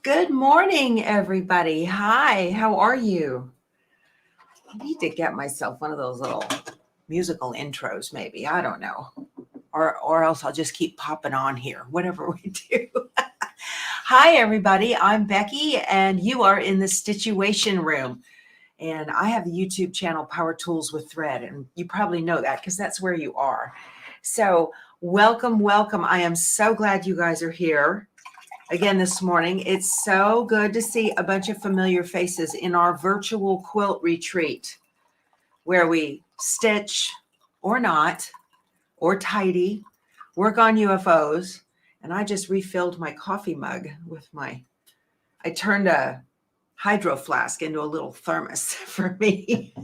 Good morning, everybody. Hi, how are you? I need to get myself one of those little musical intros, maybe. I don't know. Or else I'll just keep popping on here, whatever we do. Hi, everybody. I'm Becky, and you are in the Stitchuation room. And I have the YouTube channel Power Tools with Thread, and you probably know that because that's where you are. So welcome, welcome. I am so glad you guys are here again this morning. It's so good to see a bunch of familiar faces in our virtual quilt retreat where we stitch or not, or tidy, work on UFOs. And I just refilled my coffee mug with I turned a hydro flask into a little thermos for me.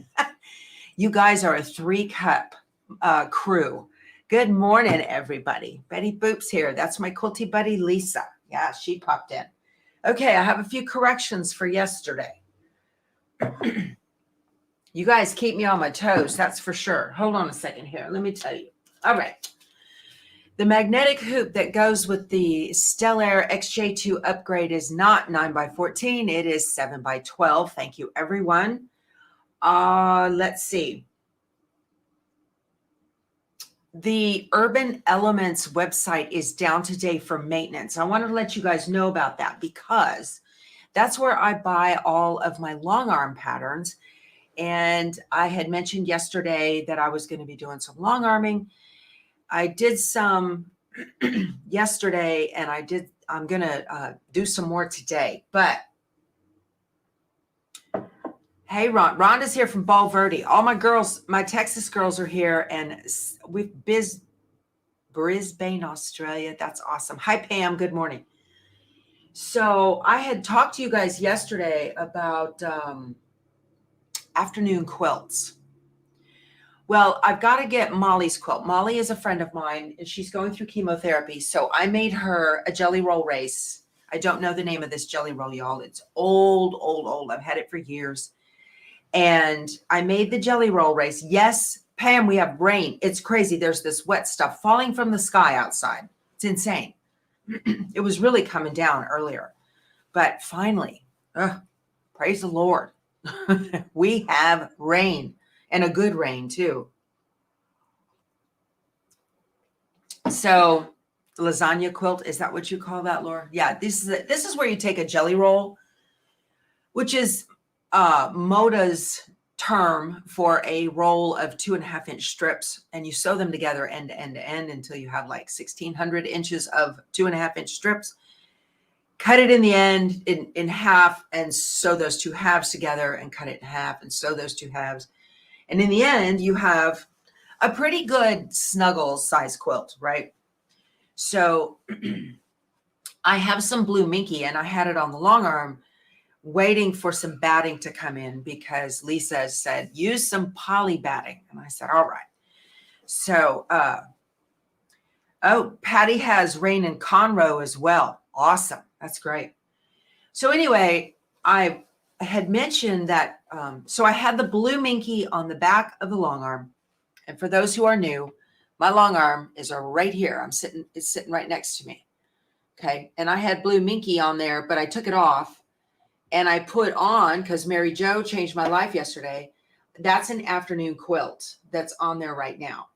You guys are a 3-cup crew. Good morning, everybody. Betty Boop's here. That's my quilty buddy, Lisa. Yeah, she popped in. Okay, I have a few corrections for yesterday. You guys keep me on my toes, that's for sure. Hold on a second here. Let me tell you. All right. The magnetic hoop that goes with the Stellar XJ2 upgrade is not 9x14. It is 7x12. Thank you, everyone. Let's see. The Urban Elements website is down today for maintenance. I wanted to let you guys know about that because that's where I buy all of my long arm patterns. And I had mentioned yesterday that I was going to be doing some long arming. I did some yesterday, and I'm going to do some more today. But hey, Rhonda's here from Ball Verde. All my girls, my Texas girls are here, and we've Brisbane, Australia. That's awesome. Hi, Pam. Good morning. So I had talked to you guys yesterday about afternoon quilts. Well, I've got to get Molly's quilt. Molly is a friend of mine, and she's going through chemotherapy. So I made her a jelly roll race. I don't know the name of this jelly roll, y'all. It's old. I've had it for years. And I made the jelly roll race. Yes, Pam, we have rain. It's crazy. There's this wet stuff falling from the sky outside. It's insane. It was really coming down earlier. But finally, praise the Lord, we have rain. And a good rain too. So lasagna quilt, is that what you call that, Laura? Yeah, this is where you take a jelly roll, which is Moda's term for a roll of 2.5-inch strips, and you sew them together end to end to end until you have like 1,600 inches of 2.5-inch strips. Cut it in the end in half and sew those two halves together, and cut it in half and sew those two halves. And in the end, you have a pretty good snuggle size quilt, right? So I have some blue minky, and I had it on the long arm waiting for some batting to come in because Lisa said, use some poly batting. And I said, all right. So, Patty has rain in Conroe as well. Awesome. That's great. So anyway, I had mentioned that, so I had the blue minky on the back of the long arm. And for those who are new, my long arm is right here. It's sitting right next to me. Okay. And I had blue minky on there, but I took it off and I put on, because Mary Jo changed my life yesterday. That's an afternoon quilt that's on there right now.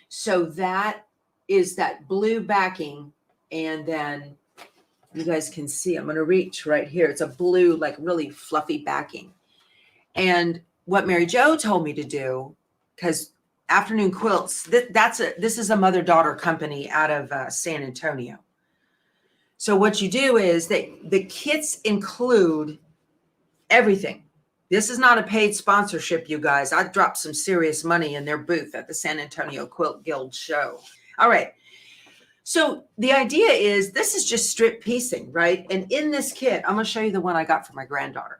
So that is that blue backing. And then you guys can see, I'm going to reach right here. It's a blue, like really fluffy backing. And what Mary Jo told me to do, because afternoon quilts, this is a mother-daughter company out of San Antonio. So what you do is the kits include everything. This is not a paid sponsorship, you guys. I dropped some serious money in their booth at the San Antonio Quilt Guild show. All right. So the idea is this is just strip piecing, right? And in this kit, I'm going to show you the one I got for my granddaughter.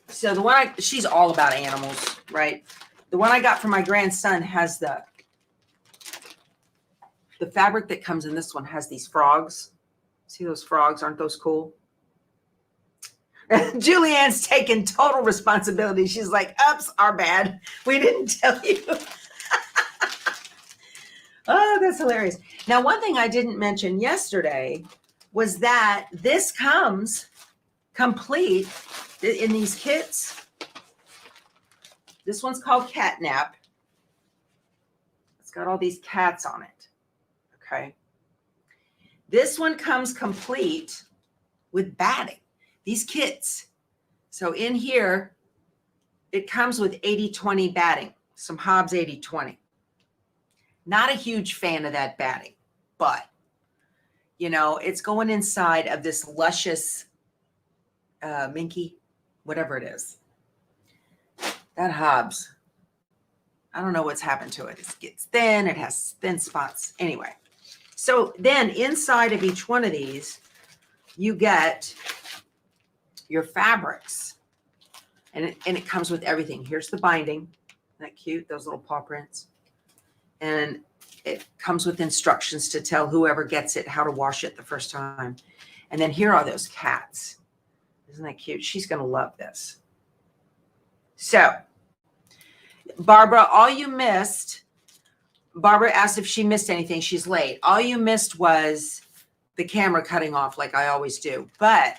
So the one she's all about animals, right? The one I got for my grandson has the fabric that comes in this one has these frogs. See those frogs? Aren't those cool? Julianne's taking total responsibility. She's like, oops, our bad. We didn't tell you. Oh, that's hilarious. Now, one thing I didn't mention yesterday was that this comes complete in these kits. This one's called Catnap. It's got all these cats on it. Okay. This one comes complete with batting. These kits. So in here, it comes with 80-20 batting, some Hobbs 80-20. Not a huge fan of that batting, but, you know, it's going inside of this luscious minky, whatever it is. That Hobbs, I don't know what's happened to it. It gets thin. It has thin spots. Anyway, so then inside of each one of these, you get your fabrics. And it comes with everything. Here's the binding. Isn't that cute? Those little paw prints. And it comes with instructions to tell whoever gets it how to wash it the first time. And then here are those cats. Isn't that cute? She's going to love this. So, Barbara, all you missed, Barbara asked if she missed anything. She's late. All you missed was the camera cutting off like I always do. But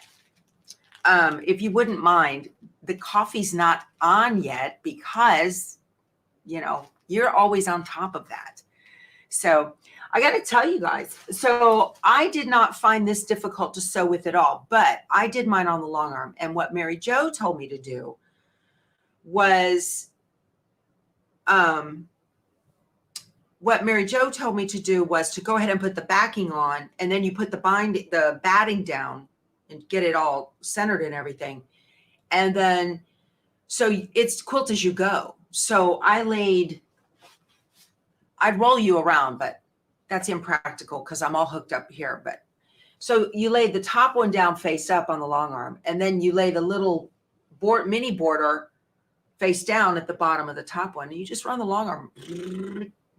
if you wouldn't mind, the coffee's not on yet because, you know, you're always on top of that. So I got to tell you guys, so I did not find this difficult to sew with at all, but I did mine on the long arm. And what Mary Jo told me to do was, to go ahead and put the backing on, and then you put the batting down and get it all centered and everything. And then, so it's quilt as you go. So I'd roll you around, but that's impractical because I'm all hooked up here. But so you lay the top one down face up on the long arm, and then you lay the little mini border face down at the bottom of the top one. And you just run the long arm,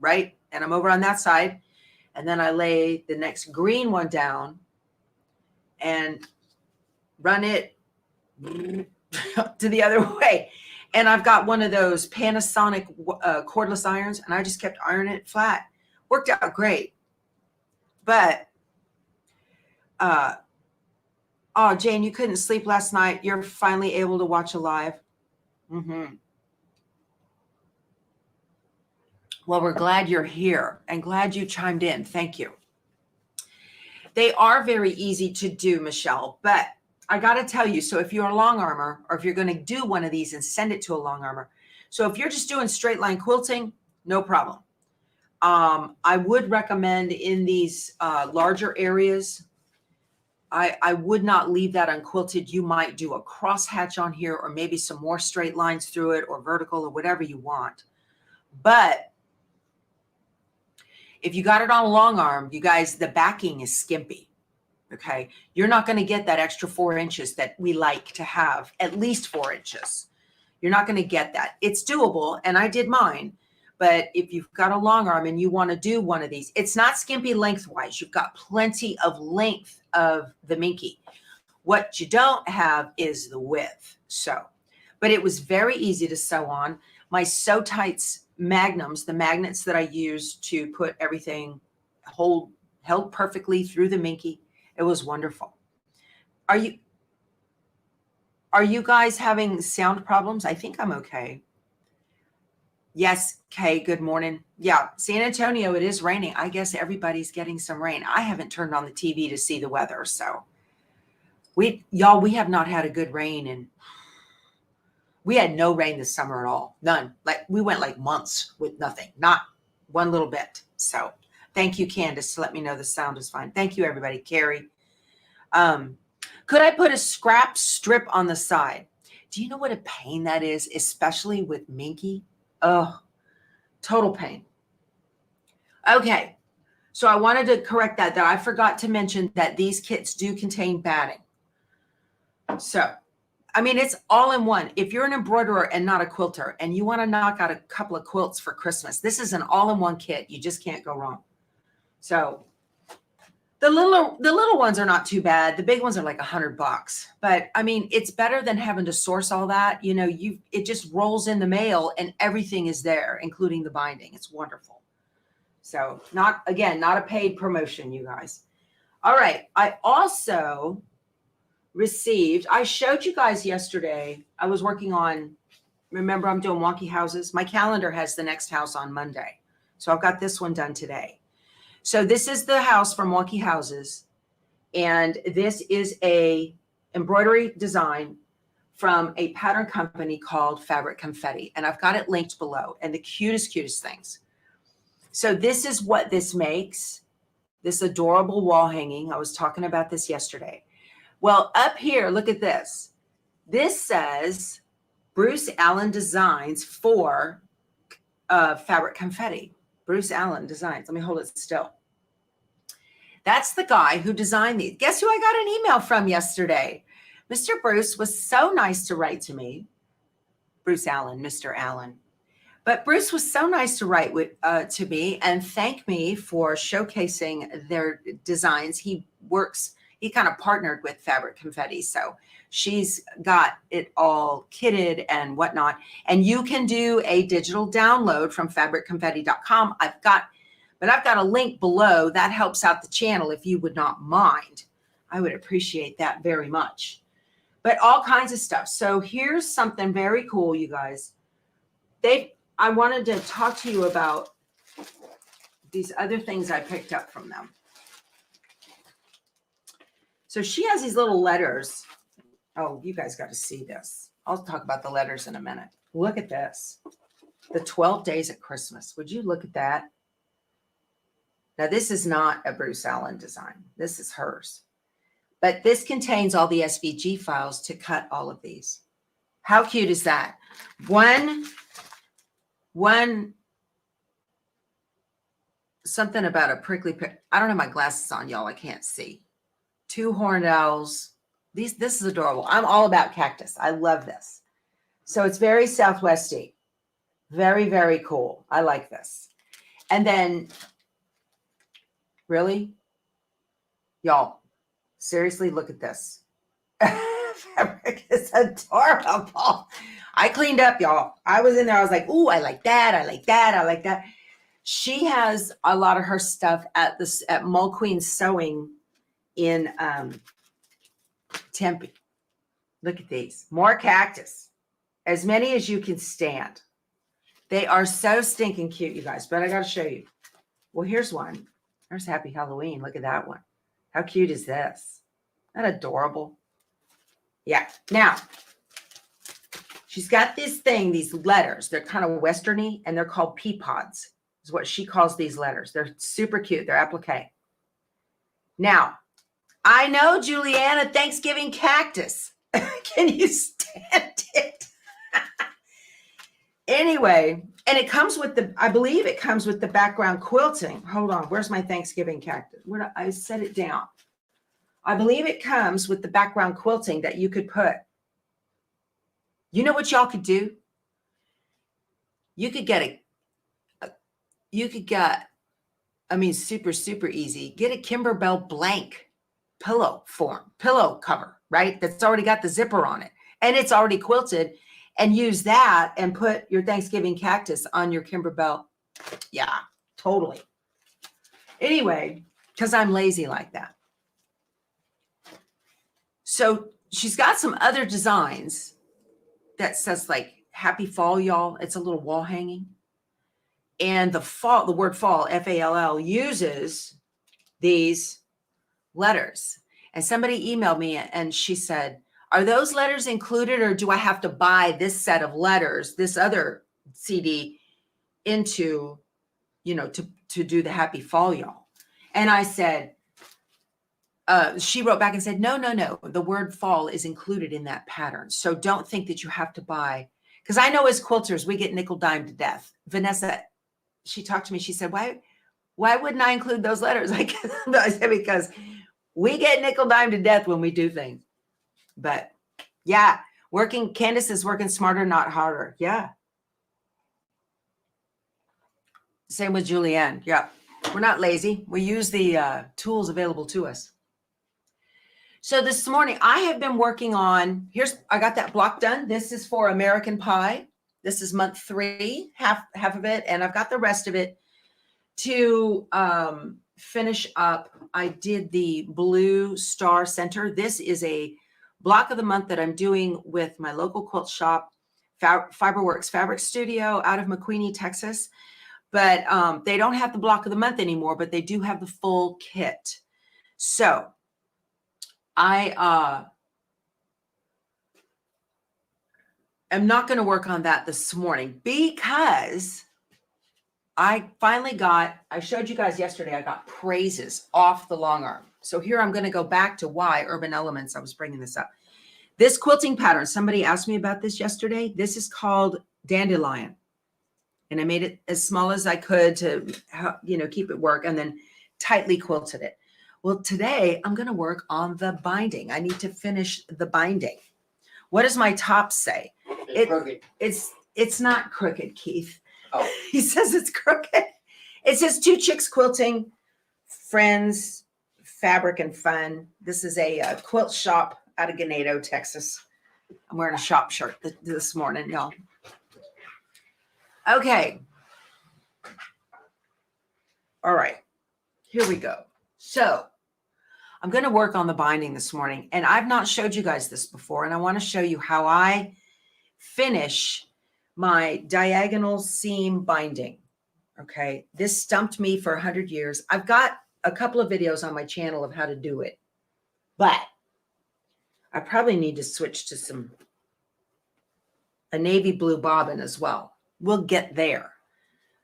right? And I'm over on that side. And then I lay the next green one down and run it to the other way. And I've got one of those Panasonic cordless irons, and I just kept ironing it flat. Worked out great. But, oh, Jane, you couldn't sleep last night. You're finally able to watch a live. Well, we're glad you're here and glad you chimed in. Thank you. They are very easy to do, Michelle, but I got to tell you, so if you're a long armor, or if you're going to do one of these and send it to a long armor, so if you're just doing straight line quilting, no problem. I would recommend in these larger areas, I would not leave that unquilted. You might do a cross hatch on here, or maybe some more straight lines through it, or vertical, or whatever you want. But if you got it on a long arm, you guys, the backing is skimpy. Okay. You're not going to get that extra 4 inches that we like to have, at least 4 inches. You're not going to get that. It's doable. And I did mine. But if you've got a long arm and you want to do one of these, it's not skimpy lengthwise. You've got plenty of length of the minky. What you don't have is the width. So, but it was very easy to sew on. My Sew Tights magnums, the magnets that I use to put everything held perfectly through the minky. It was wonderful. Are you guys having sound problems? I think I'm okay. Yes, Kay, good morning. Yeah, San Antonio, it is raining. I guess everybody's getting some rain. I haven't turned on the TV to see the weather, so we have not had a good rain, and we had no rain this summer at all. None. Like we went like months with nothing, not one little bit. So thank you, Candace, to let me know the sound is fine. Thank you, everybody. Carrie. Could I put a scrap strip on the side? Do you know what a pain that is, especially with minky? Oh, total pain. Okay. So I wanted to correct that I forgot to mention that these kits do contain batting. So, I mean, it's all in one. If you're an embroiderer and not a quilter and you want to knock out a couple of quilts for Christmas, this is an all-in-one kit. You just can't go wrong. So the little ones are not too bad. The big ones are like $100. But I mean, it's better than having to source all that. You know, it just rolls in the mail and everything is there, including the binding. It's wonderful. So not a paid promotion, you guys. All right. I also received, I showed you guys yesterday, I was working on, remember I'm doing wonky houses. My calendar has the next house on Monday. So I've got this one done today. So this is the house from Wonky Houses. And this is a embroidery design from a pattern company called Fabric Confetti. And I've got it linked below, and the cutest things. So this is what this makes, this adorable wall hanging. I was talking about this yesterday. Well, up here, look at this. This says Bruce Allen Designs for Fabric Confetti. Bruce Allen Designs. Let me hold it still. That's the guy who designed these. Guess who I got an email from yesterday? Mr. Bruce was so nice to write to me. Bruce Allen, Mr. Allen. But Bruce was so nice to write to me and thank me for showcasing their designs. He kind of partnered with Fabric Confetti. So she's got it all kitted and whatnot. And you can do a digital download from fabricconfetti.com. I've got a link below that helps out the channel if you would not mind. I would appreciate that very much. But all kinds of stuff. So here's something very cool, you guys. I wanted to talk to you about these other things I picked up from them. So she has these little letters. Oh, you guys got to see this. I'll talk about the letters in a minute. Look at this. The 12 days at Christmas. Would you look at that? Now, this is not a Bruce Allen design. This is hers. But this contains all the SVG files to cut all of these. How cute is that? One, something about a prickly, I don't have my glasses on, y'all. I can't see. 2 horned owls. This is adorable. I'm all about cactus. I love this. So it's very Southwesty. Very, very cool. I like this. And then, really? Y'all, seriously, look at this. Fabric is adorable. I cleaned up, y'all. I was in there. I was like, ooh, I like that. I like that. I like that. She has a lot of her stuff at Mole Queen Sewing in Tempe. Look at these. More cactus. As many as you can stand. They are so stinking cute, you guys. But I got to show you. Well, here's one. There's Happy Halloween. Look at that one. How cute is this? Isn't that adorable? Yeah. Now, she's got this thing, these letters. They're kind of westerny, and they're called pea pods, is what she calls these letters. They're super cute. They're applique. Now, I know, Juliana, Thanksgiving cactus. Can you stand it? Anyway, and it comes with I believe it comes with the background quilting. Hold on. Where's my Thanksgiving cactus? I set it down. I believe it comes with the background quilting that you could put. You know what y'all could do? You could get super, super easy. Get a Kimberbell blank pillow cover, right? That's already got the zipper on it and it's already quilted, and use that and put your Thanksgiving cactus on your Kimberbell. Yeah, totally. Anyway, because I'm lazy like that. So she's got some other designs that says like happy fall, y'all. It's a little wall hanging. And the word fall, F-A-L-L, uses these letters. And somebody emailed me and she said, are those letters included, or do I have to buy this set of letters, this other CD into, to do the happy fall, y'all? And I said, she wrote back and said, no. The word fall is included in that pattern. So don't think that you have to buy, because I know as quilters, we get nickel dime to death. Vanessa, she talked to me. She said, why wouldn't I include those letters? I said, because we get nickel dime to death when we do things. But yeah, Candace is working smarter, not harder. Yeah. Same with Julianne. Yeah. We're not lazy. We use the tools available to us. So this morning I have been working on, I got that block done. This is for American Pie. This is month 3, half of it. And I've got the rest of it To finish up, I did the blue star center. This is a block of the month that I'm doing with my local quilt shop, Fiberworks Fabric Studio out of McQueenie, Texas. But they don't have the block of the month anymore, but they do have the full kit. So I am not going to work on that this morning because I finally I showed you guys yesterday, I got praises off the long arm. So here I'm going to go back to why Urban Elements, I was bringing this up. This quilting pattern, somebody asked me about this yesterday. This is called Dandelion. And I made it as small as I could to, keep it work, and then tightly quilted it. Well, today I'm going to work on the binding. I need to finish the binding. What does my top say? It's crooked. It's not crooked, Keith. Oh. He says it's crooked. It says Two Chicks Quilting, Friends, Fabric and Fun. This is a quilt shop out of Ganado, Texas. I'm wearing a shop shirt this morning, y'all. Okay. All right. Here we go. So I'm going to work on the binding this morning, and I've not showed you guys this before, and I want to show you how I finish my diagonal seam binding. Okay. This stumped me for 100 years. I've got a couple of videos on my channel of how to do it, but I probably need to switch to a navy blue bobbin as well. We'll get there.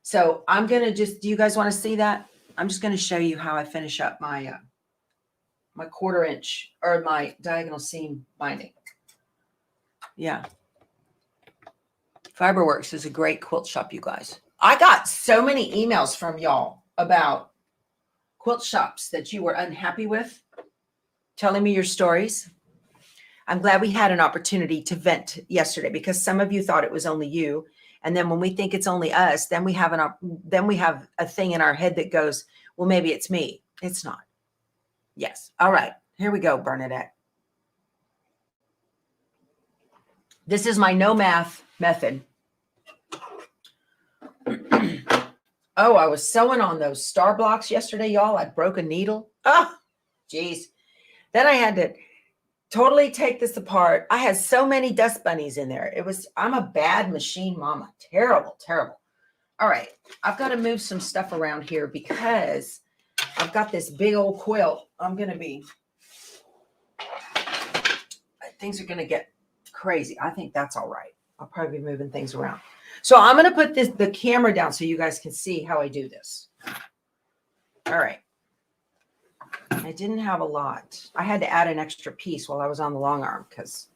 So I'm going to do you guys want to see that? I'm just going to show you how I finish up my, my 1/4 inch or my diagonal seam binding. Yeah. Fiberworks is a great quilt shop, you guys. I got so many emails from y'all about quilt shops that you were unhappy with, telling me your stories. I'm glad we had an opportunity to vent yesterday, because some of you thought it was only you. And then when we think it's only us, then we have a thing in our head that goes, well, maybe it's me. It's not. Yes. All right. Here we go, Bernadette. This is my no math method. Oh, I was sewing on those star blocks yesterday, y'all. I broke a needle. Oh, geez. Then I had to totally take this apart. I had so many dust bunnies in there. I'm a bad machine mama. Terrible, terrible. All right. I've got to move some stuff around here because I've got this big old quilt. Things are going to get crazy. I think that's all right. I'll probably be moving things around. So I'm going to put the camera down so you guys can see how I do this. All right. I didn't have a lot. I had to add an extra piece while I was on the long arm because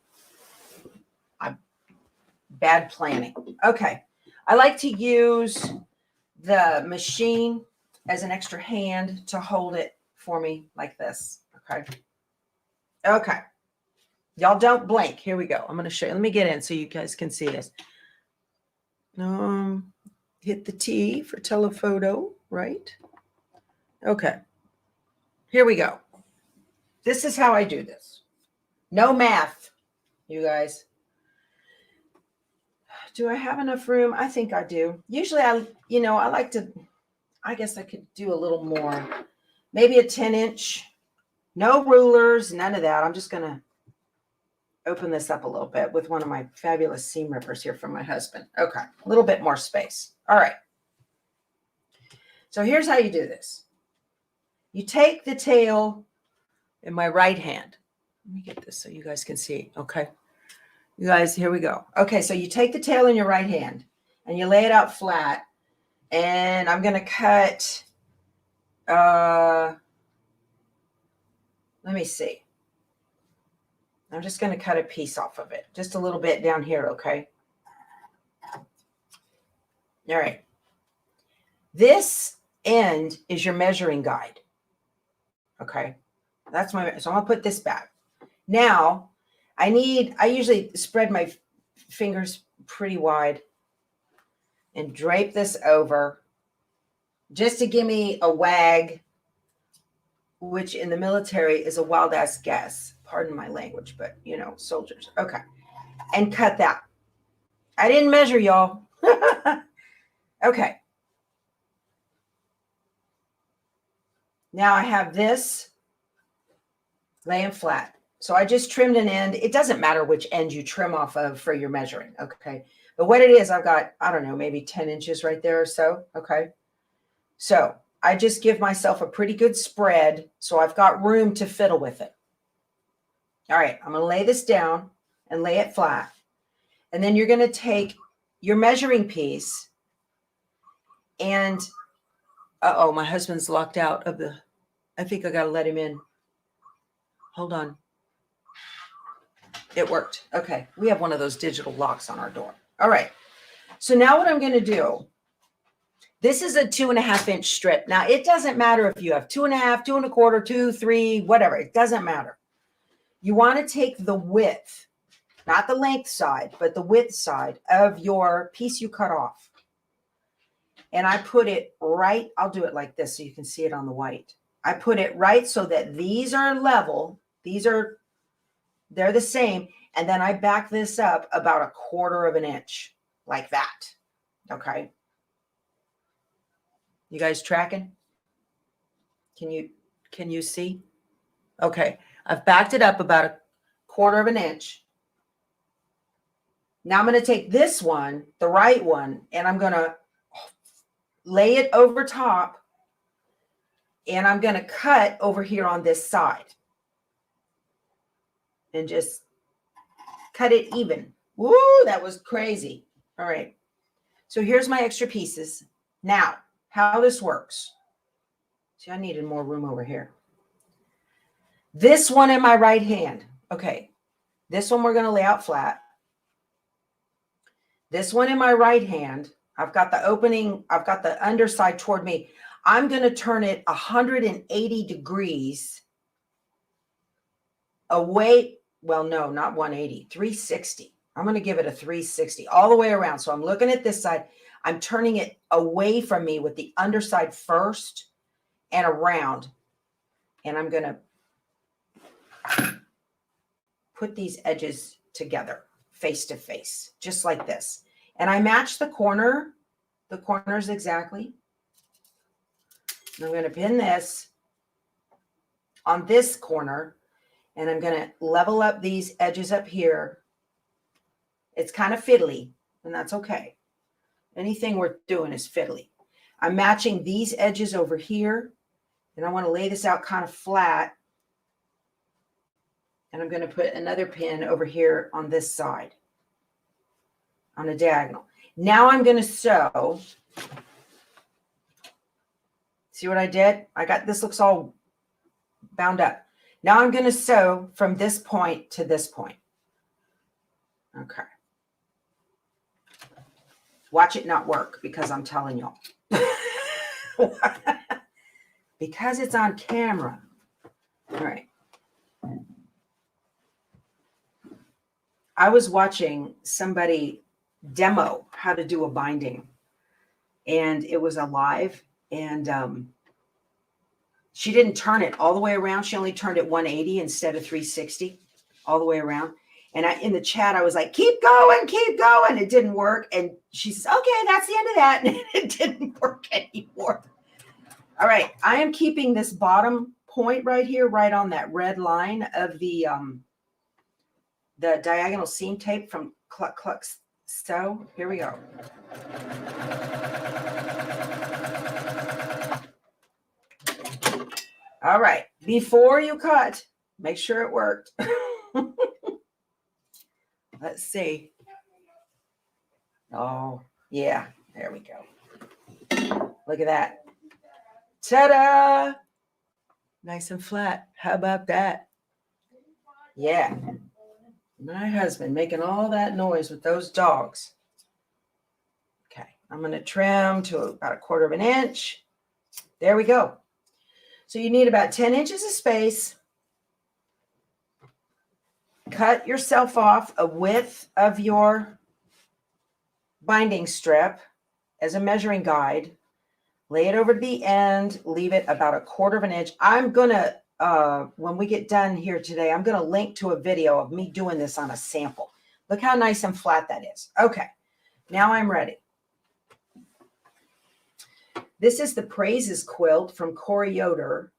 I'm bad planning. Okay. I like to use the machine as an extra hand to hold it for me like this. Okay. Okay. Y'all don't blink. Here we go. I'm going to show you. Let me get in so you guys can see this. Hit the T for telephoto, right? Okay. Here we go. This is how I do this. No math, you guys. Do I have enough room? I think I do. Usually I like to, I guess I could do a little more. Maybe a 10-inch. No rulers, none of that. I'm just going to open this up a little bit with one of my fabulous seam rippers here from my husband. Okay, a little bit more space. All right. So here's how you do this. You take the tail in my right hand. Let me get this so you guys can see. Okay. You guys, here we go. Okay, so you take the tail in your right hand and you lay it out flat. And I'm going to cut, let me see. I'm just going to cut a piece off of it. Just a little bit down here, okay? All right. This end is your measuring guide. Okay. So I'm going to put this back. Now, I usually spread my fingers pretty wide and drape this over just to give me a wag, which in the military is a wild ass guess. Pardon my language, but soldiers. Okay. And cut that. I didn't measure, y'all. Okay. Now I have this laying flat. So I just trimmed an end. It doesn't matter which end you trim off of for your measuring. Okay. But what it is, I've got, I don't know, maybe 10 inches right there or so. Okay. So I just give myself a pretty good spread. So I've got room to fiddle with it. All right. I'm going to lay this down and lay it flat. And then you're going to take your measuring piece and, uh-oh, my husband's locked out of the, I think I got to let him in. Hold on. It worked. Okay. We have one of those digital locks on our door. All right. So now what I'm going to do, this is a 2.5 inch strip. Now it doesn't matter if you have 2.5, 2 1/4, 2, 3, whatever. It doesn't matter. You want to take the width, not the length side, but the width side of your piece you cut off. And I put it right. I'll do it like this so you can see it on the white. I put it right so that these are level. They're the same. And then I back this up about 1/4 inch like that. Okay. You guys tracking? Can you see? Okay. I've backed it up about 1/4 inch. Now I'm going to take this one, the right one, and I'm going to lay it over top. And I'm going to cut over here on this side. And just cut it even. Woo, that was crazy. All right. So here's my extra pieces. Now, how this works. See, I needed more room over here. This one in my right hand. Okay. This one we're going to lay out flat. This one in my right hand. I've got the opening. I've got the underside toward me. I'm going to turn it 180 degrees away. Well, no, not 180, 360. I'm going to give it a 360 all the way around. So I'm looking at this side. I'm turning it away from me with the underside first and around. And I'm going to put these edges together face to face, just like this. And I match the corners exactly. And I'm going to pin this on this corner. And I'm going to level up these edges up here. It's kind of fiddly, and that's okay. Anything worth doing is fiddly. I'm matching these edges over here, and I want to lay this out kind of flat. And I'm going to put another pin over here on this side, on a diagonal. Now I'm going to sew. See what I did? I got this, looks all bound up. Now I'm going to sew from this point to this point. Okay. Watch it not work because I'm telling y'all. Because it's on camera. All right. I was watching somebody demo how to do a binding. And it was a live. And she didn't turn it all the way around. She only turned it 180 instead of 360 all the way around. And in the chat, I was like, keep going, keep going. It didn't work. And she says, okay, that's the end of that. And it didn't work anymore. All right. I am keeping this bottom point right here, right on that red line of the diagonal seam tape from Cluck Cluck Sew. Here we go. All right. Before you cut, make sure it worked. Let's see. Oh, yeah. There we go. Look at that. Ta-da! Nice and flat. How about that? Yeah. My husband making all that noise with those dogs. Okay. I'm going to trim to about 1/4 inch. There we go. So you need about 10 inches of space. Cut yourself off a width of your binding strip as a measuring guide. Lay it over to the end. Leave it about 1/4 inch. I'm going to, when we get done here today, I'm going to link to a video of me doing this on a sample. Look how nice and flat that is. Okay, now I'm ready. This is the Praises quilt from Corey Yoder.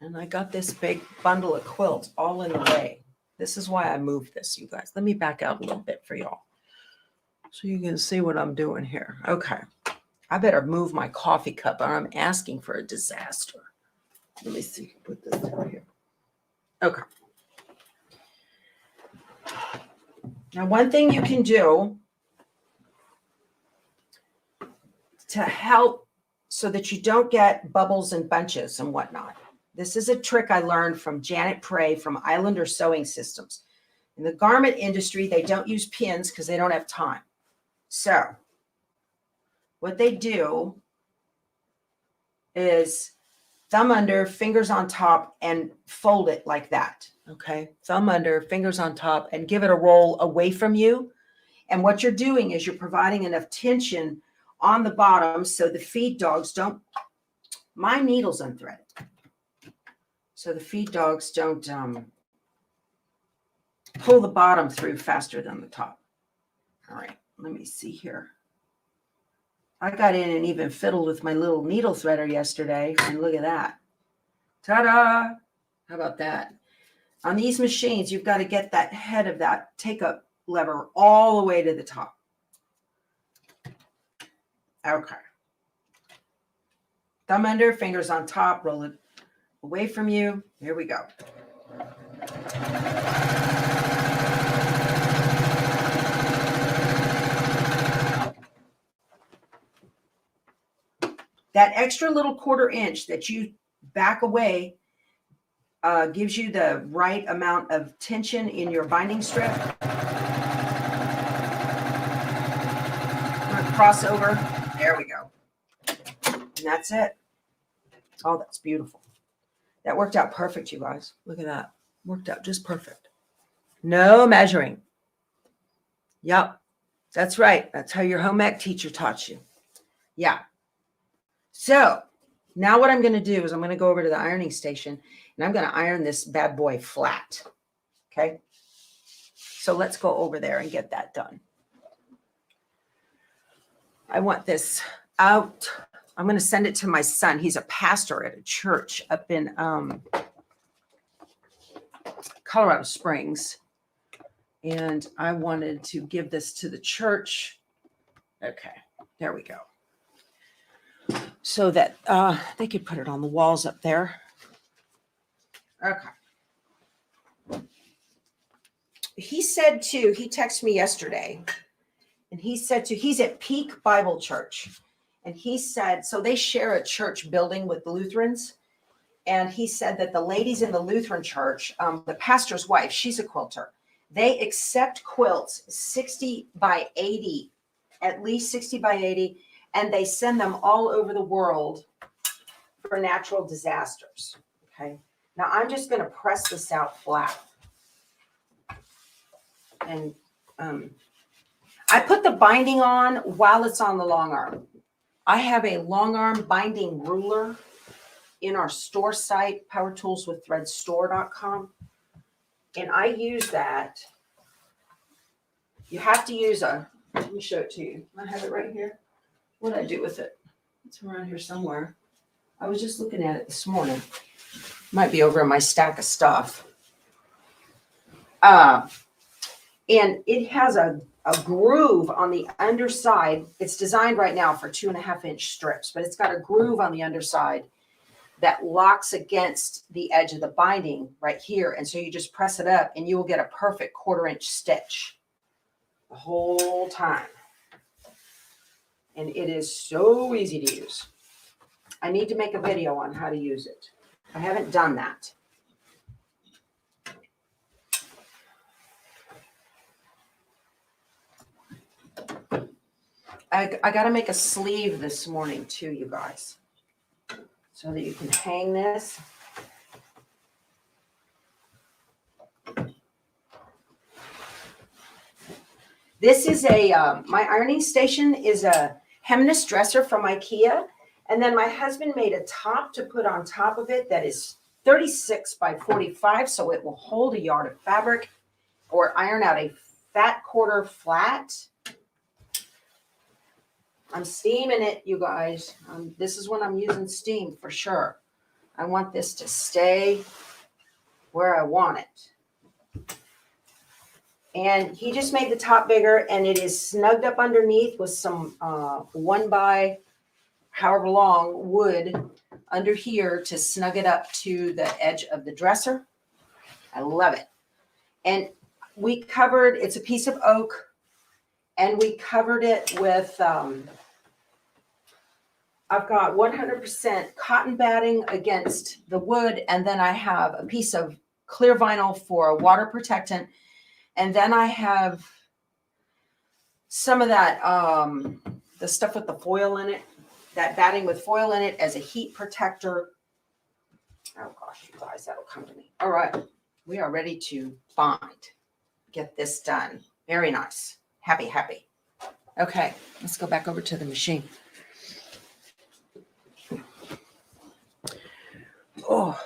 And I got this big bundle of quilts all in the way. This is why I moved this, you guys. Let me back out a little bit for y'all so you can see what I'm doing here. Okay. I better move my coffee cup or I'm asking for a disaster. Let me see. Put this down here. Okay. Now, one thing you can do to help so that you don't get bubbles and bunches and whatnot. This is a trick I learned from Janet Prey from Islander Sewing Systems. In the garment industry, they don't use pins because they don't have time. So what they do is thumb under, fingers on top, and fold it like that. Okay. Thumb under, fingers on top, and give it a roll away from you. And what you're doing is you're providing enough tension on the bottom so the feed dogs don't, my needle's unthreaded. So the feed dogs don't pull the bottom through faster than the top. All right, let me see here. I got in and even fiddled with my little needle threader yesterday, and look at that. Ta-da! How about that? On these machines, you've got to get that head of that take-up lever all the way to the top. Okay. Thumb under, fingers on top, roll it away from you. Here we go. That extra little 1/4 inch that you back away gives you the right amount of tension in your binding strip. I'm going to cross over. There we go. And that's it. Oh, that's beautiful. That worked out perfect, you guys. Look at that. Worked out just perfect. No measuring. Yep. That's right. That's how your home ec teacher taught you. Yeah. So now what I'm going to do is I'm going to go over to the ironing station and I'm going to iron this bad boy flat. Okay. So let's go over there and get that done. I want this out. I'm going to send it to my son. He's a pastor at a church up in Colorado Springs. And I wanted to give this to the church. Okay, there we go. So that they could put it on the walls up there. Okay. He said too, he texted me yesterday, and he said too, he's at Peak Bible Church. And he said, so they share a church building with the Lutherans. And he said that the ladies in the Lutheran church, the pastor's wife, she's a quilter. They accept quilts 60 by 80, at least 60 by 80, and they send them all over the world for natural disasters. Okay. Now I'm just going to press this out flat. And I put the binding on while it's on the long arm. I have a long arm binding ruler in our store site, powertoolswiththreadstore.com. And I use that. You have to use let me show it to you. I have it right here. What did I do with it? It's around here somewhere. I was just looking at it this morning. Might be over in my stack of stuff. And it has a groove on the underside. It's designed right now for 2.5-inch strips, but it's got a groove on the underside that locks against the edge of the binding right here. And so you just press it up and you will get a perfect 1/4 inch stitch the whole time. And it is so easy to use. I need to make a video on how to use it. I haven't done that. I got to make a sleeve this morning too, you guys, so that you can hang this. This is my ironing station is a Hemness dresser from IKEA. And then my husband made a top to put on top of it that is 36 by 45. So it will hold a yard of fabric or iron out a fat 1/4 flat. I'm steaming it, you guys. This is when I'm using steam for sure. I want this to stay where I want it. And he just made the top bigger, and it is snugged up underneath with some 1 by however long wood under here to snug it up to the edge of the dresser. I love it. And we covered, it's a piece of oak, and we covered it with, I've got 100% cotton batting against the wood, and then I have a piece of clear vinyl for a water protectant. And then I have some of that, the stuff with the foil in it, that batting with foil in it as a heat protector. Oh gosh, you guys, that'll come to me. All right, we are ready to bind. Get this done. Very nice. Happy, happy. Okay, let's go back over to the machine. Oh.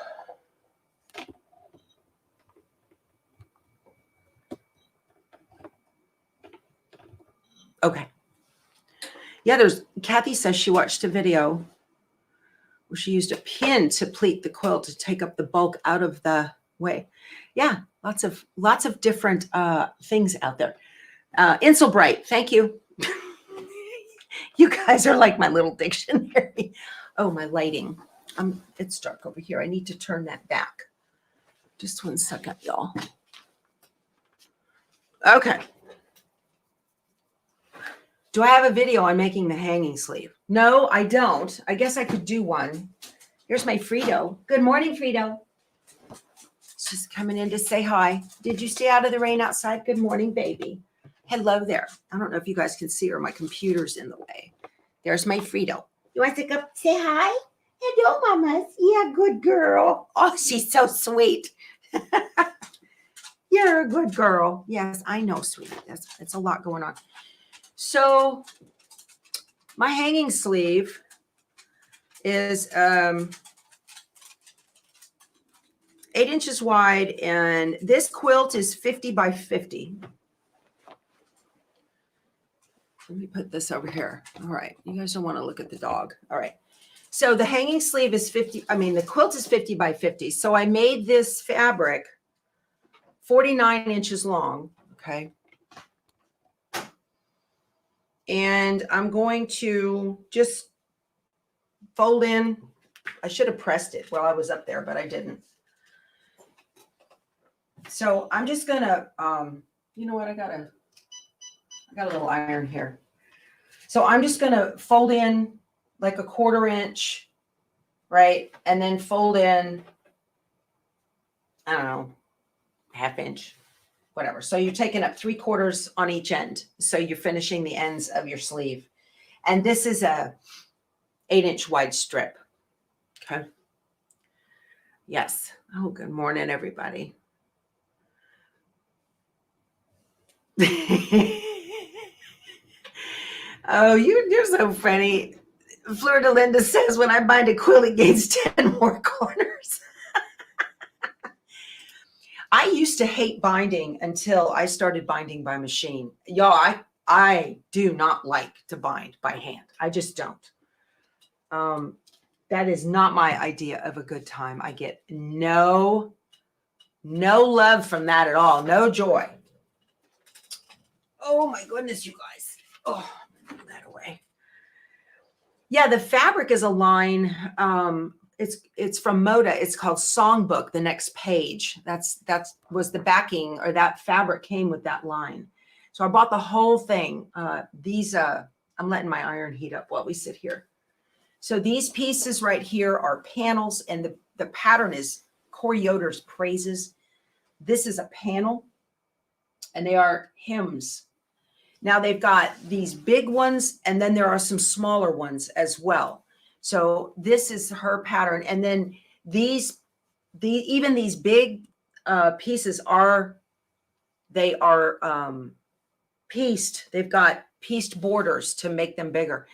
Okay. Yeah, Kathy says she watched a video where she used a pin to pleat the quilt to take up the bulk out of the way. Yeah, lots of different things out there. Inselbright, thank you. You guys are like my little dictionary. Oh, my lighting. It's dark over here. I need to turn that back. Just 1 second, y'all. Okay. Do I have a video on making the hanging sleeve? No, I don't. I guess I could do one. Here's my Frito. Good morning, Frito. She's coming in to say hi. Did you stay out of the rain outside? Good morning, baby. Hello there. I don't know if you guys can see her. My computer's in the way. There's my Frito. You want to come say hi? Hello, mamas. Yeah, good girl. Oh, she's so sweet. You're a good girl. Yes, I know, sweetie. It's a lot going on. So my hanging sleeve is 8 inches wide, and this quilt is 50 by 50. Let me put this over here. All right. You guys don't want to look at the dog. All right. So the hanging sleeve is the quilt is 50 by 50. So I made this fabric 49 inches long. Okay. And I'm going to just fold in. I should have pressed it while I was up there, but I didn't. So I'm just going to, you know what? I got a little iron here. So I'm just going to fold in like a 1/4 inch, right? And then fold in, I don't know, 1/2 inch, whatever. So you're taking up 3/4 on each end. So you're finishing the ends of your sleeve. And this is a 8 inch wide strip. Okay. Yes. Oh, good morning, everybody. Oh, you're so funny. Fleur de Linda says, when I bind a quilt, it gains 10 more corners. I used to hate binding until I started binding by machine. Y'all, I do not like to bind by hand. I just don't. That is not my idea of a good time. I get no love from that at all. No joy. Oh my goodness, you guys. Oh, put that away. Yeah, the fabric is a line. It's from Moda. It's called Songbook, the next page. That was the backing, or that fabric came with that line. So I bought the whole thing. I'm letting my iron heat up while we sit here. So these pieces right here are panels, and the pattern is Corey Yoder's Praises. This is a panel, and they are hymns. Now they've got these big ones, and then there are some smaller ones as well. So this is her pattern. And then even these big pieces are pieced. They've got pieced borders to make them bigger.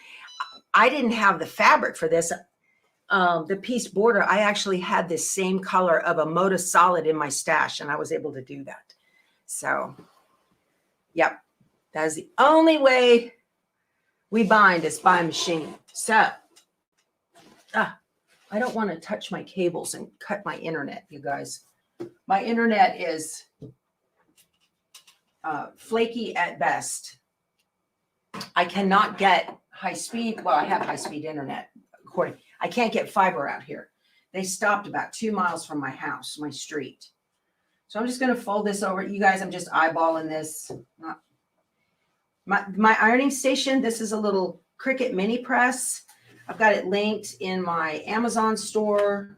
I didn't have the fabric for this. The pieced border, I actually had this same color of a Moda Solid in my stash, and I was able to do that. So, yep. That is the only way we bind is by machine. So, I don't want to touch my cables and cut my internet, you guys. My internet is flaky at best. I cannot get high speed. Well, I have high speed internet. I can't get fiber out here. They stopped about 2 miles from my house, my street. So I'm just going to fold this over. You guys, I'm just eyeballing this. My ironing station, this is a little Cricut mini press. I've got it linked in my Amazon store.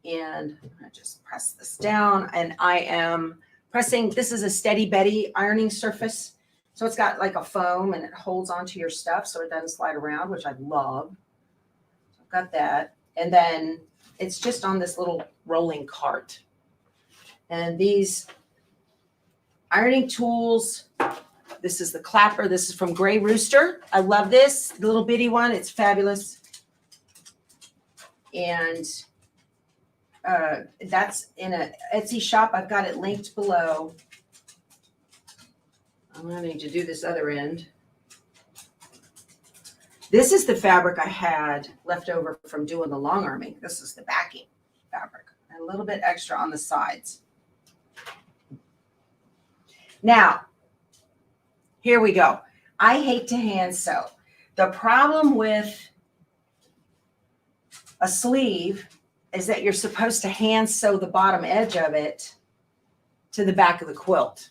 And I'm going to just press this down. And I am pressing, this is a Steady Betty ironing surface. So it's got like a foam and it holds onto your stuff so it doesn't slide around, which I love. So I've got that. And then it's just on this little rolling cart. And these ironing tools, this is the clapper. This is from Gray Rooster. I love this, the little bitty one. It's fabulous. And that's in a Etsy shop. I've got it linked below. I'm going to need to do this other end. This is the fabric I had left over from doing the long arming. This is the backing fabric. And a little bit extra on the sides. Now, here we go. I hate to hand sew. The problem with a sleeve is that you're supposed to hand sew the bottom edge of it to the back of the quilt.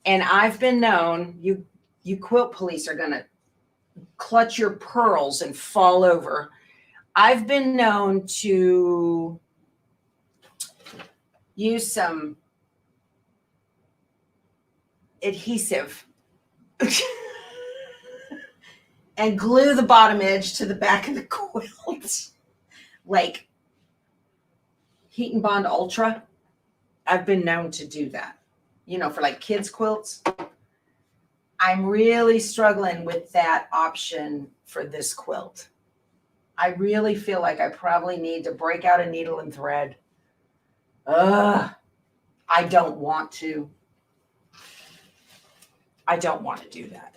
And I've been known, you quilt police are going to clutch your pearls and fall over. I've been known to use some adhesive and glue the bottom edge to the back of the quilt. Like Heat and Bond Ultra. I've been known to do that. You know, for like kids' quilts. I'm really struggling with that option for this quilt. I really feel like I probably need to break out a needle and thread. I don't want to. I don't want to do that.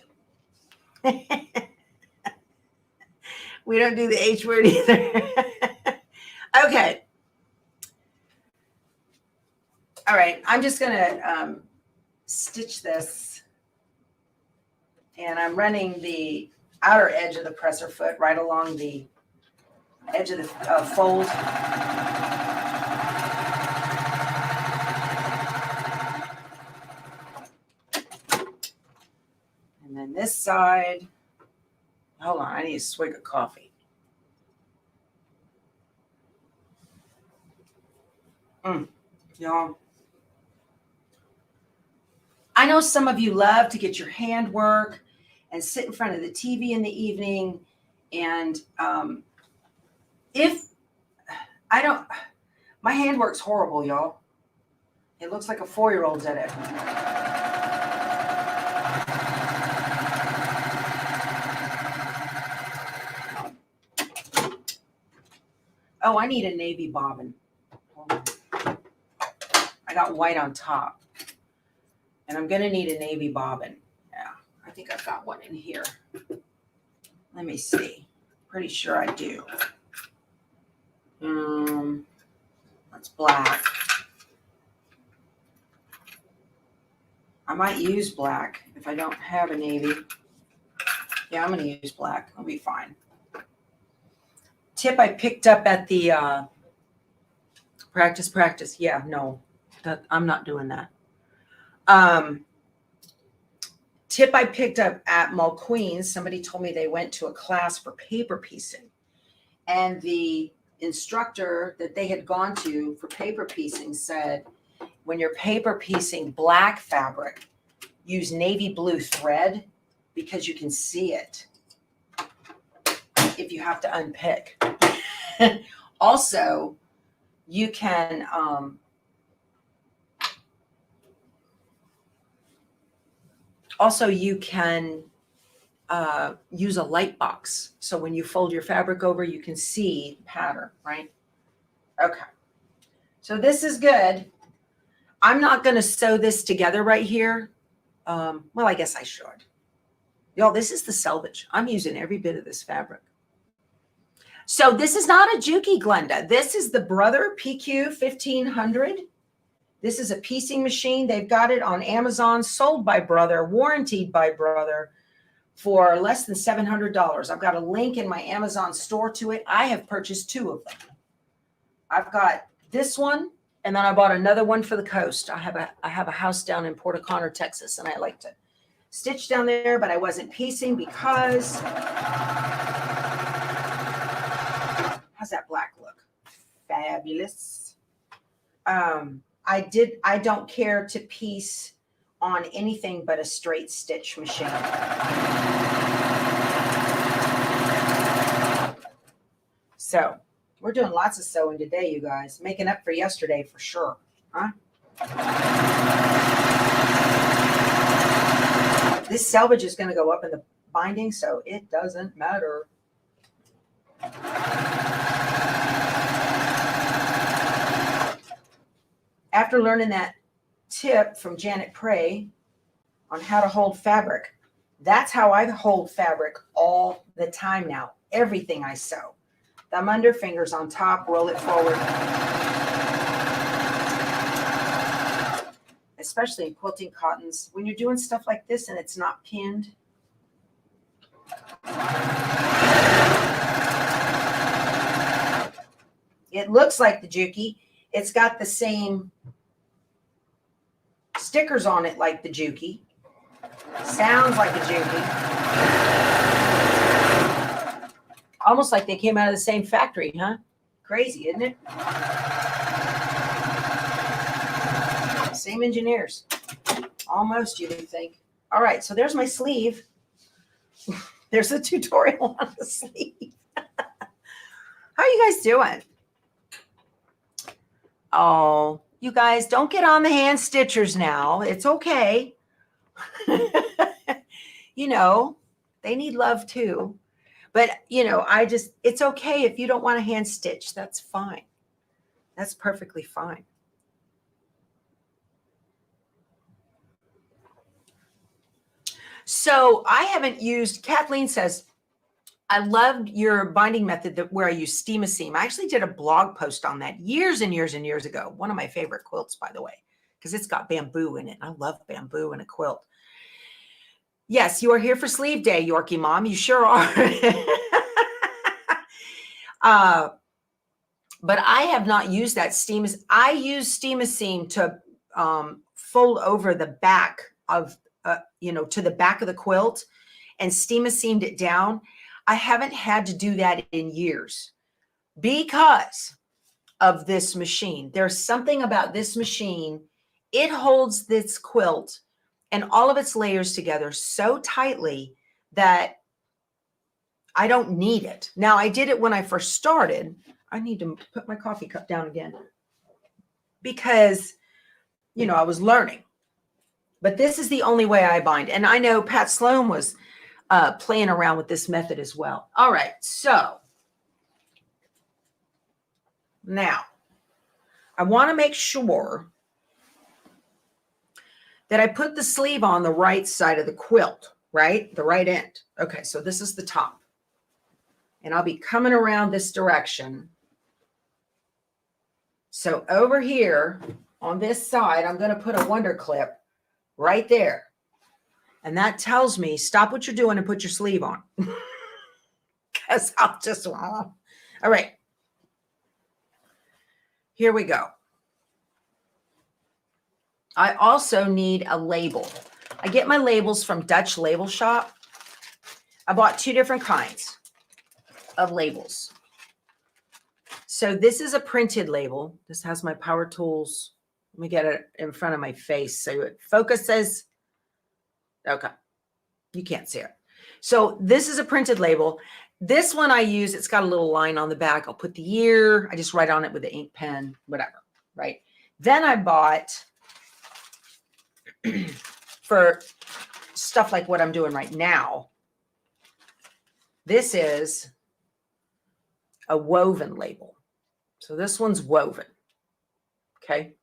We don't do the H word either. Okay. All right. I'm just going to stitch this. And I'm running the outer edge of the presser foot right along the edge of the fold. And then this side, hold on, I need a swig of coffee. Y'all. I know some of you love to get your hand work and sit in front of the TV in the evening. And if I don't, my handwork's horrible, y'all. It looks like a 4-year-old did it. Oh, I need a navy bobbin. I got white on top. And I'm going to need a navy bobbin. Yeah, I think I've got one in here. Let me see. Pretty sure I do. That's black. I might use black if I don't have a navy. Yeah, I'm going to use black. I'll be fine. Tip I picked up at the practice. Yeah, no, I'm not doing that. Tip I picked up at Mulqueen's. Somebody told me they went to a class for paper piecing. And the instructor that they had gone to for paper piecing said, when you're paper piecing black fabric, use navy blue thread because you can see it if you have to unpick. Also, you can use a light box. So when you fold your fabric over, you can see the pattern, right? Okay. So this is good. I'm not going to sew this together right here. Well, I guess I should. Y'all, this is the selvage. I'm using every bit of this fabric. So this is not a Juki, Glenda. This is the Brother PQ 1500. This is a piecing machine. They've got it on Amazon, sold by Brother, warranted by Brother for less than $700. I've got a link in my Amazon store to it. I have purchased 2 of them. I've got this one, and then I bought another one for the coast. I have a house down in Port O'Connor, Texas, and I like to stitch down there, but I wasn't piecing because how's that black look? Fabulous. I don't care to piece on anything but a straight stitch machine. So we're doing lots of sewing today, you guys. Making up for yesterday for sure. Huh? This selvage is going to go up in the binding, so it doesn't matter. After learning that tip from Janet Prey on how to hold fabric, that's how I hold fabric all the time now. Everything I sew. Thumb under, fingers on top, roll it forward. Especially in quilting cottons. When you're doing stuff like this and it's not pinned. It looks like the Juki. It's got the same stickers on it like the Juki. Sounds like a Juki. Almost like they came out of the same factory, huh? Crazy, isn't it? Same engineers. Almost, you would think. All right, so there's my sleeve. There's a tutorial on the sleeve. How are you guys doing? Oh, you guys, don't get on the hand stitchers now. It's okay. You know, they need love too. But, you know, it's okay if you don't want to hand stitch. That's fine. That's perfectly fine. So I haven't used, Kathleen says, I loved your binding method where I use Steam-A-Seam. I actually did a blog post on that years and years and years ago. One of my favorite quilts, by the way, because it's got bamboo in it. I love bamboo in a quilt. Yes, you are here for sleeve day, Yorkie Mom. You sure are. But I have not used that Steam. I use Steam-A-Seam to fold over the back of, to the back of the quilt and Steam-A-Seamed it down. I haven't had to do that in years because of this machine. There's something about this machine. It holds this quilt and all of its layers together so tightly that I don't need it. Now, I did it when I first started. I need to put my coffee cup down again because, I was learning. But this is the only way I bind. And I know Pat Sloan was playing around with this method as well. All right, so now I want to make sure that I put the sleeve on the right side of the quilt, right? The right end. Okay, so this is the top. And I'll be coming around this direction. So over here on this side, I'm going to put a wonder clip right there. And that tells me, stop what you're doing and put your sleeve on. Because I'll just, all right. Here we go. I also need a label. I get my labels from Dutch Label Shop. I bought 2 different kinds of labels. So this is a printed label. This has my power tools. Let me get it in front of my face so it focuses. Okay. You can't see it. So this is a printed label. This one I use, it's got a little line on the back. I'll put the year. I just write on it with the ink pen, whatever, right? Then I bought, for stuff like what I'm doing right now, this is a woven label. So this one's woven, okay?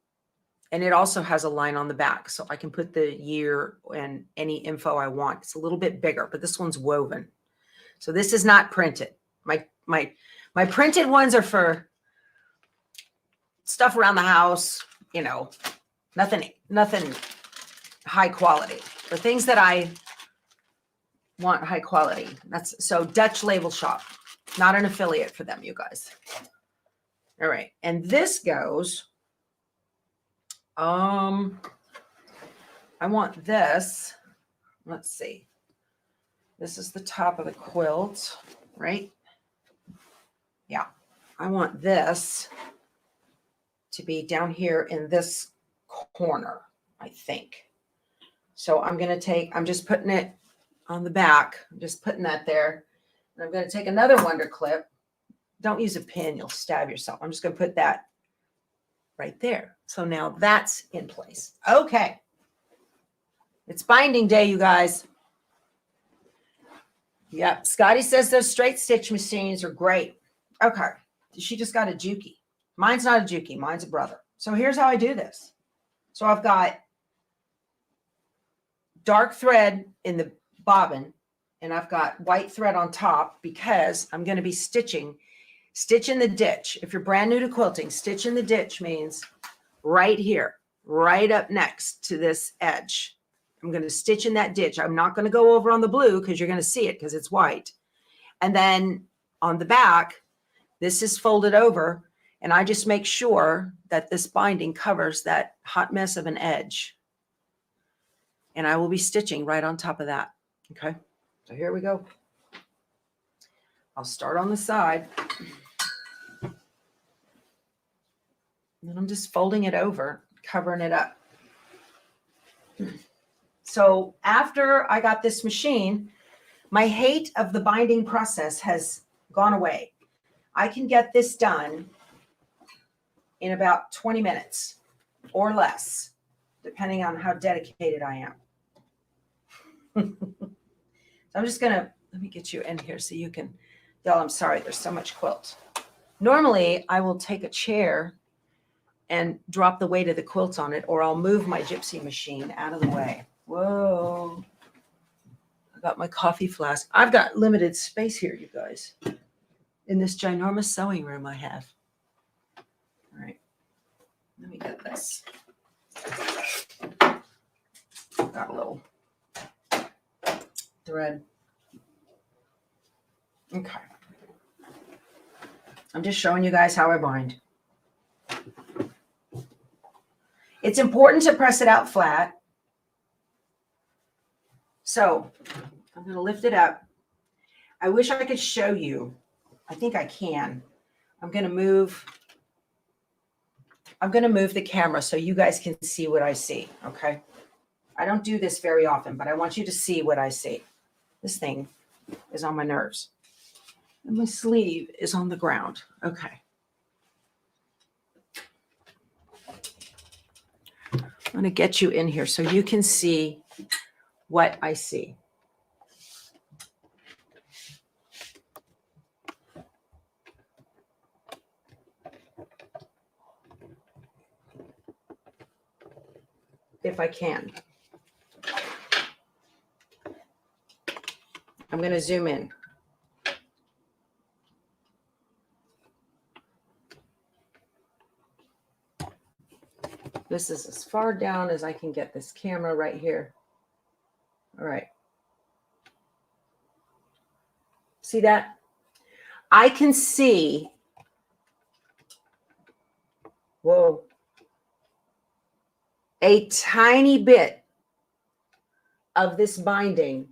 And it also has a line on the back, so I can put the year and any info I want. It's a little bit bigger, but this one's woven. So this is not printed. My My printed ones are for stuff around the house, you know, nothing high quality. For things that I want high quality. That's so Dutch Label Shop, not an affiliate for them, you guys. All right. And this goes, I want this. Let's see. This is the top of the quilt, right? Yeah. I want this to be down here in this corner, I think. So I'm going to take, I'm just putting it on the back. I'm just putting that there. And I'm going to take another Wonder Clip. Don't use a pin. You'll stab yourself. I'm just going to put that right there. So now that's in place. Okay. It's binding day, you guys. Yep. Scotty says those straight stitch machines are great. Okay. She just got a Juki. Mine's not a Juki. Mine's a brother. So here's how I do this. So I've got dark thread in the bobbin and I've got white thread on top because I'm going to be stitching the ditch. If you're brand new to quilting, stitch in the ditch means right here, right up next to this edge. I'm going to stitch in that ditch. I'm not going to go over on the blue because you're going to see it because it's white. And then on the back, this is folded over and I just make sure that this binding covers that hot mess of an edge. And I will be stitching right on top of that. Okay, so here we go. I'll start on the side. And I'm just folding it over, covering it up. So after I got this machine, my hate of the binding process has gone away. I can get this done in about 20 minutes or less, depending on how dedicated I am. So I'm just going to, let me get you in here so you can, y'all, I'm sorry, there's so much quilt. Normally, I will take a chair and drop the weight of the quilt on it, or I'll move my gypsy machine out of the way. Whoa. I got my coffee flask. I've got limited space here, you guys, in this ginormous sewing room I have. All right. Let me get this. Got a little thread. Okay. I'm just showing you guys how I bind. It's important to press it out flat. So I'm going to lift it up. I wish I could show you. I think I can. I'm going to move the camera so you guys can see what I see. Okay. I don't do this very often, but I want you to see what I see. This thing is on my nerves. And my sleeve is on the ground. Okay. I'm going to get you in here so you can see what I see. If I can. I'm going to zoom in. This is as far down as I can get this camera right here. All right. See that? I can see, whoa, a tiny bit of this binding.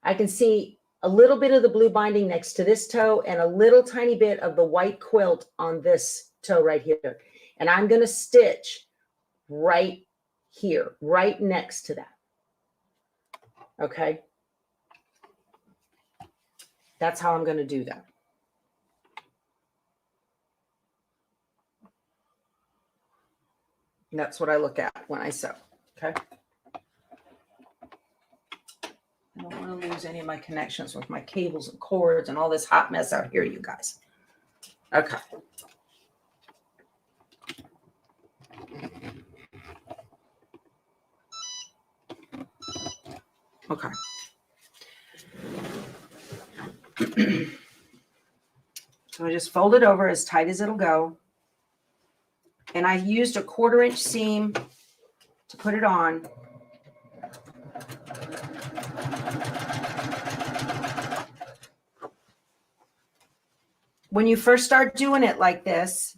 I can see a little bit of the blue binding next to this toe and a little tiny bit of the white quilt on this toe right here. And I'm going to stitch right here, right next to that. Okay. That's how I'm going to do that. And that's what I look at when I sew. Okay. I don't want to lose any of my connections with my cables and cords and all this hot mess out here, you guys. Okay. Okay. So I just fold it over as tight as it'll go. And I used a 1/4 inch seam to put it on. When you first start doing it like this,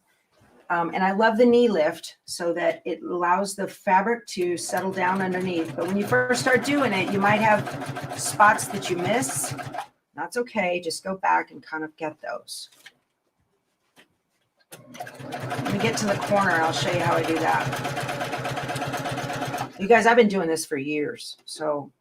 and I love the knee lift so that it allows the fabric to settle down underneath. But when you first start doing it, you might have spots that you miss. That's okay. Just go back and kind of get those. When we get to the corner, I'll show you how I do that. You guys, I've been doing this for years. So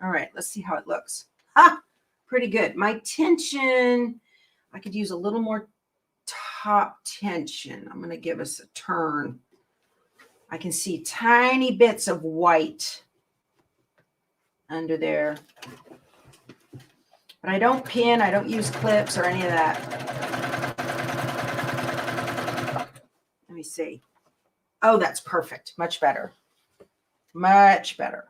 all right, let's see how it looks. Ha! Pretty good. My tension, I could use a little more top tension. I'm going to give us a turn. I can see tiny bits of white under there. But I don't pin. I don't use clips or any of that. Let me see. Oh, that's perfect. Much better. Much better.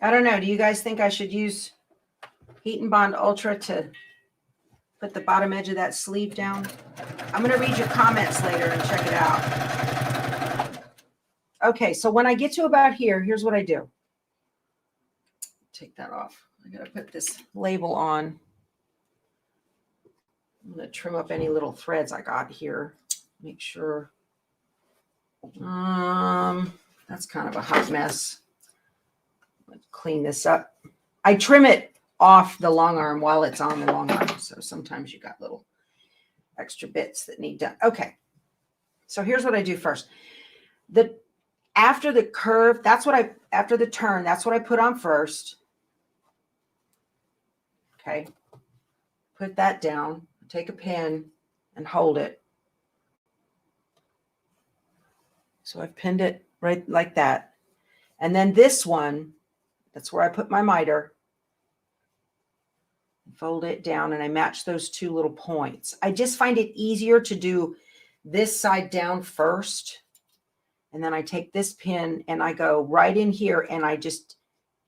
I don't know. Do you guys think I should use Heat and Bond Ultra to put the bottom edge of that sleeve down? I'm going to read your comments later and check it out. Okay, so when I get to about here, here's what I do. Take that off. I got to put this label on. I'm going to trim up any little threads I got here. Make sure. That's kind of a hot mess. Let's clean this up. I trim it off the long arm while it's on the long arm. So sometimes you got little extra bits that need done. Okay. So here's what I do first. After the curve, after the turn, that's what I put on first. Okay. Put that down. Take a pin and hold it. So I've pinned it right like that. And then this one, that's where I put my miter. Fold it down and I match those two little points. I just find it easier to do this side down first. And then I take this pin and I go right in here and I just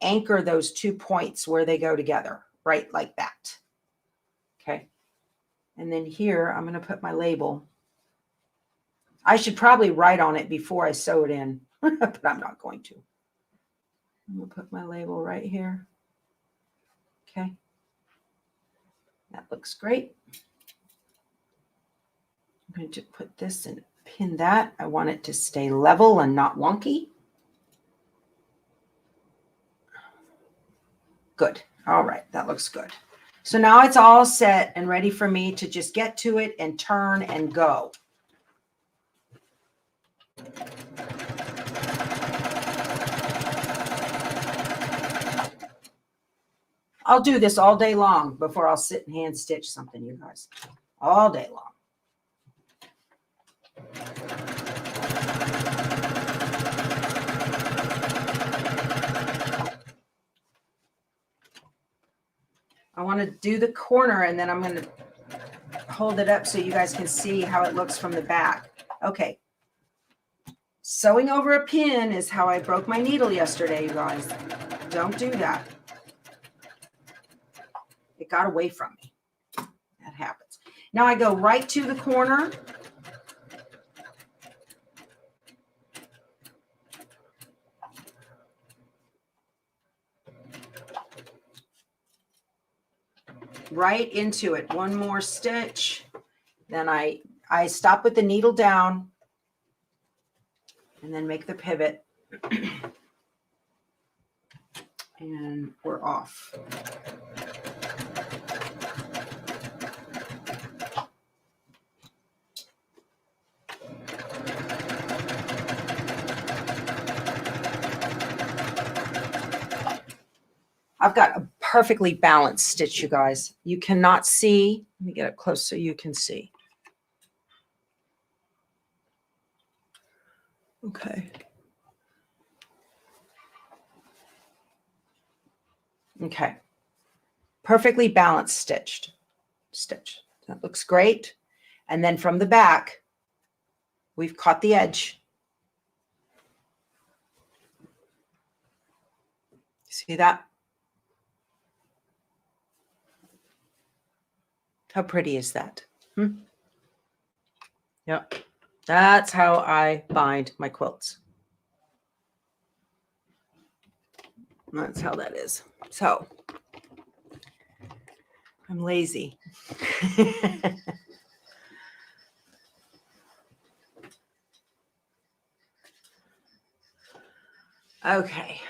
anchor those 2 points where they go together, right like that. Okay. And then here I'm going to put my label. I should probably write on it before I sew it in, but I'm not going to. I'm going to put my label right here. Okay. That looks great. I'm going to put this and pin that. I want it to stay level and not wonky. Good. All right. That looks good. So now it's all set and ready for me to just get to it and turn and go. I'll do this all day long before I'll sit and hand stitch something, you guys. All day long. I want to do the corner and then I'm going to hold it up so you guys can see how it looks from the back. Okay. Sewing over a pin is how I broke my needle yesterday, you guys. Don't do that. It got away from me. That happens. Now I go right to the corner. Right into it. One more stitch. Then I stop with the needle down and then make the pivot. And we're off. I've got a perfectly balanced stitch, you guys. You cannot see. Let me get up close so you can see. Okay. Okay. Perfectly balanced stitch. That looks great. And then from the back, we've caught the edge. See that? How pretty is that? Yep. That's how I bind my quilts. That's how that is. So I'm lazy. Okay.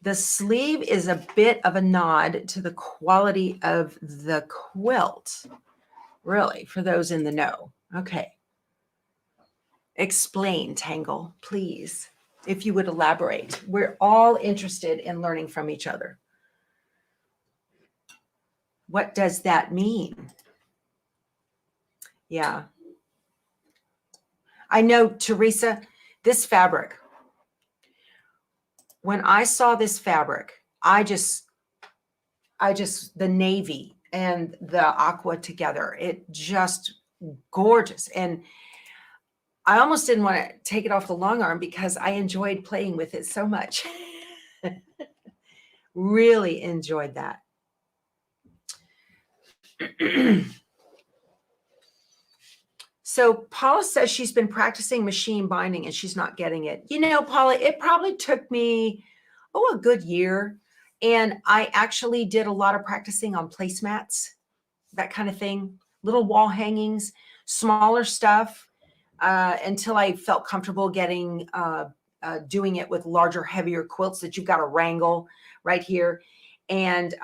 The sleeve is a bit of a nod to the quality of the quilt, really, for those in the know. Okay. Explain, Tangle, please, if you would elaborate. We're all interested in learning from each other. What does that mean? Yeah. I know, Teresa, this fabric, when I saw this fabric, I just, the navy and the aqua together, it just gorgeous. And I almost didn't want to take it off the long arm because I enjoyed playing with it so much. Really enjoyed that. So Paula says she's been practicing machine binding and she's not getting it. You know, Paula, it probably took me, a good year. And I actually did a lot of practicing on placemats, that kind of thing, little wall hangings, smaller stuff, until I felt comfortable getting, doing it with larger, heavier quilts that you've got to wrangle right here. And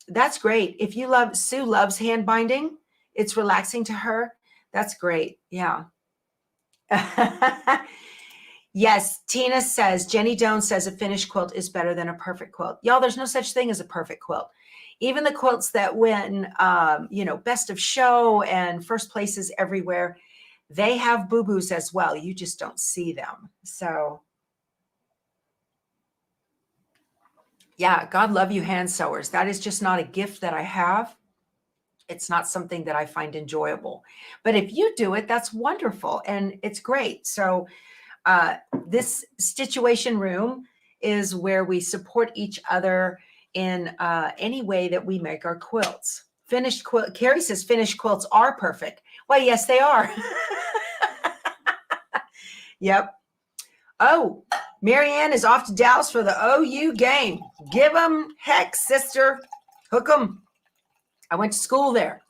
that's great. If you love, Sue loves hand binding, it's relaxing to her. That's great. Yeah. Yes. Tina says, Jenny Jones says a finished quilt is better than a perfect quilt. Y'all, there's no such thing as a perfect quilt. Even the quilts that win, best of show and first places everywhere, they have boo-boos as well. You just don't see them. So yeah, God love you, hand sewers. That is just not a gift that I have. It's not something that I find enjoyable. But if you do it, that's wonderful and it's great. So this Stitchuation room is where we support each other in any way that we make our quilts. Finished quilt. Carrie says finished quilts are perfect. Well, yes, they are. Yep. Oh, Marianne is off to Dallas for the OU game. Give them heck, sister. Hook them. I went to school there.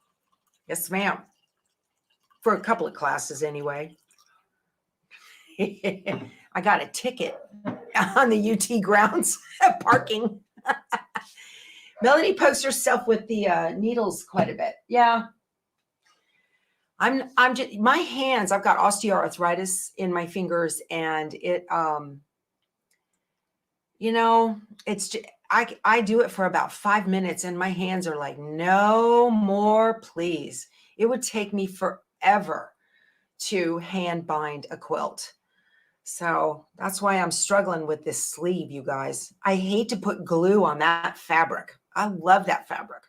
Yes, ma'am. For a couple of classes anyway. I got a ticket on the UT grounds parking. Melanie pokes herself with the needles quite a bit. Yeah. I'm just, my hands, I've got osteoarthritis in my fingers and it, it's just, I do it for about 5 minutes and my hands are like, no more, please. It would take me forever to hand bind a quilt. So that's why I'm struggling with this sleeve, you guys. I hate to put glue on that fabric. I love that fabric.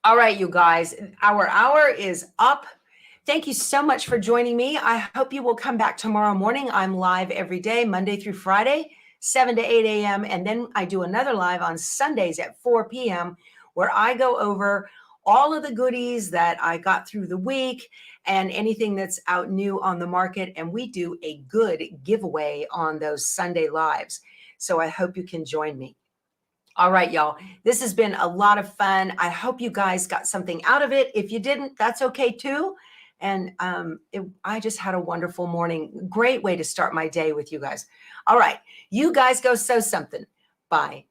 All right, you guys, our hour is up. Thank you so much for joining me. I hope you will come back tomorrow morning. I'm live every day, Monday through Friday, 7 to 8 a.m. And then I do another live on Sundays at 4 p.m. where I go over all of the goodies that I got through the week and anything that's out new on the market. And we do a good giveaway on those Sunday lives. So I hope you can join me. All right, y'all. This has been a lot of fun. I hope you guys got something out of it. If you didn't, that's okay too. And I just had a wonderful morning. Great way to start my day with you guys. All right. You guys go sew something. Bye.